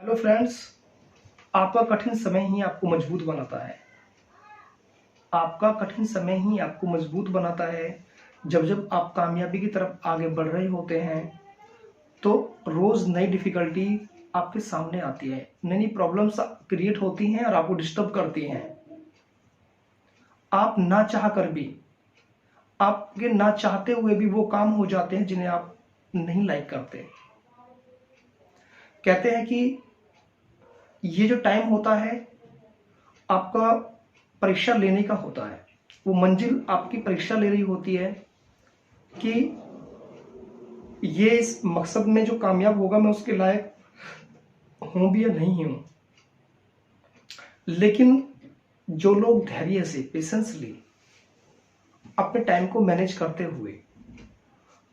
Hello friends, आपका कठिन समय ही आपको मजबूत बनाता है। आपका कठिन समय ही आपको मजबूत बनाता है। जब जब आप कामयाबी की तरफ आगे बढ़ रहे होते हैं तो रोज नई डिफिकल्टी आपके सामने आती है, नई नई प्रॉब्लम्स क्रिएट होती हैं और आपको डिस्टर्ब करती हैं। आप ना चाह कर भी, आपके ना चाहते हुए भी वो काम हो जाते हैं जिन्हें आप नहीं लाइक करते। कहते हैं कि ये जो टाइम होता है आपका परीक्षा लेने का होता है। वो मंजिल आपकी परीक्षा ले रही होती है कि ये इस मकसद में जो कामयाब होगा मैं उसके लायक हूं भी या नहीं हूं। लेकिन जो लोग धैर्य से, पेशेंसली अपने टाइम को मैनेज करते हुए,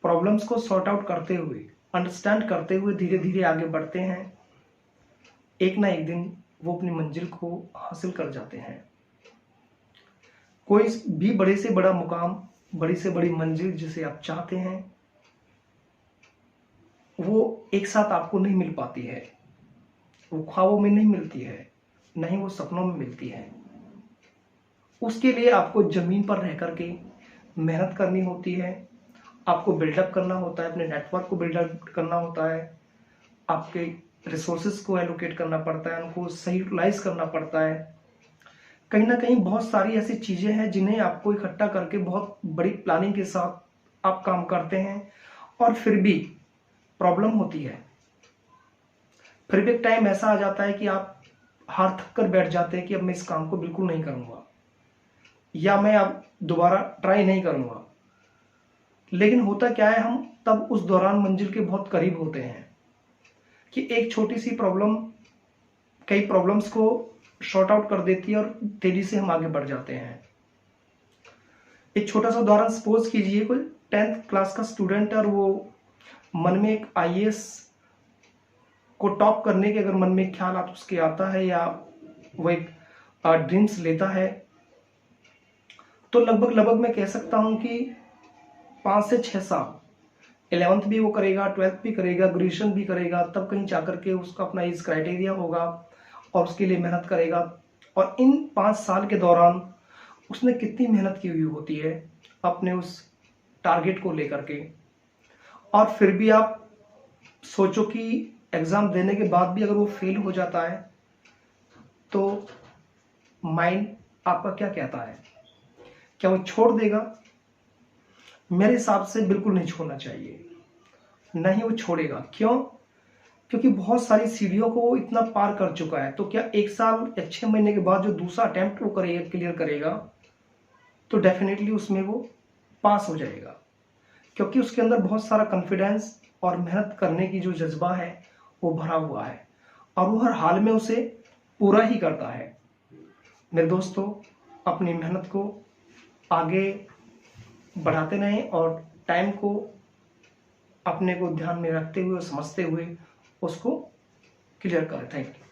प्रॉब्लम्स को सॉर्ट आउट करते हुए, अंडरस्टैंड करते हुए धीरे धीरे आगे बढ़ते हैं, एक ना एक दिन वो अपनी मंजिल को हासिल कर जाते हैं। कोई भी बड़े से बड़ा मुकाम, बड़ी से बड़ी मंजिल जिसे आप चाहते हैं वो एक साथ आपको नहीं मिल पाती है। वो ख्वाबों में नहीं मिलती है, नहीं वो सपनों में मिलती है। उसके लिए आपको जमीन पर रह करके मेहनत करनी होती है। आपको बिल्डअप करना होता है, अपने नेटवर्क को बिल्डअप करना होता है, आपके रिसोर्सेज को एलोकेट करना पड़ता है, उनको सही यूटिलाइज करना पड़ता है। कहीं ना कहीं बहुत सारी ऐसी चीजें हैं जिन्हें आपको इकट्ठा करके बहुत बड़ी प्लानिंग के साथ आप काम करते हैं और फिर भी प्रॉब्लम होती है। फिर भी एक टाइम ऐसा आ जाता है कि आप हार थक कर बैठ जाते हैं कि अब मैं इस काम को बिल्कुल नहीं करूंगा या मैं अब दोबारा ट्राई नहीं करूंगा। लेकिन होता क्या है, हम तब उस दौरान मंजिल के बहुत करीब होते हैं कि एक छोटी सी प्रॉब्लम कई प्रॉब्लम्स को शॉर्ट आउट कर देती है और तेजी से हम आगे बढ़ जाते हैं। एक छोटा सा उदाहरण सपोज कीजिए, कोई 10th क्लास का स्टूडेंट है और वो मन में एक आईएएस को टॉप करने के अगर मन में ख्याल आप उसके आता है या वो एक ड्रीम्स लेता है तो लगभग लगभग मैं कह सकता हूं कि 5 से 6 साल 11th भी वो करेगा, 12th भी करेगा, ग्रेजुएशन भी करेगा, तब कहीं जाकर के उसका अपना एज क्राइटेरिया होगा और उसके लिए मेहनत करेगा। और इन 5 साल के दौरान उसने कितनी मेहनत की हुई होती है अपने उस टारगेट को लेकर के। और फिर भी आप सोचो कि एग्जाम देने के बाद भी अगर वो फेल हो जाता है तो माइंड आपका क्या कहता है? क्या वो छोड़ देगा? मेरे हिसाब से बिल्कुल नहीं छोड़ना चाहिए, नहीं वो छोड़ेगा। क्यों? क्योंकि बहुत सारी सीढ़ियों को वो इतना पार कर चुका है। तो क्या 1 साल या 6 महीने के बाद जो दूसरा अटेम्प्ट वो करेगा, क्लियर करेगा, तो डेफिनेटली उसमें वो पास हो जाएगा। क्योंकि उसके अंदर बहुत सारा कॉन्फिडेंस और मेहनत करने की जो जज्बा है वो भरा हुआ है और वो हर हाल में उसे पूरा ही करता है। मेरे दोस्तों, अपनी मेहनत को आगे बढ़ाते रहें और टाइम को अपने को ध्यान में रखते हुए, समझते हुए उसको क्लियर करें। Thank you.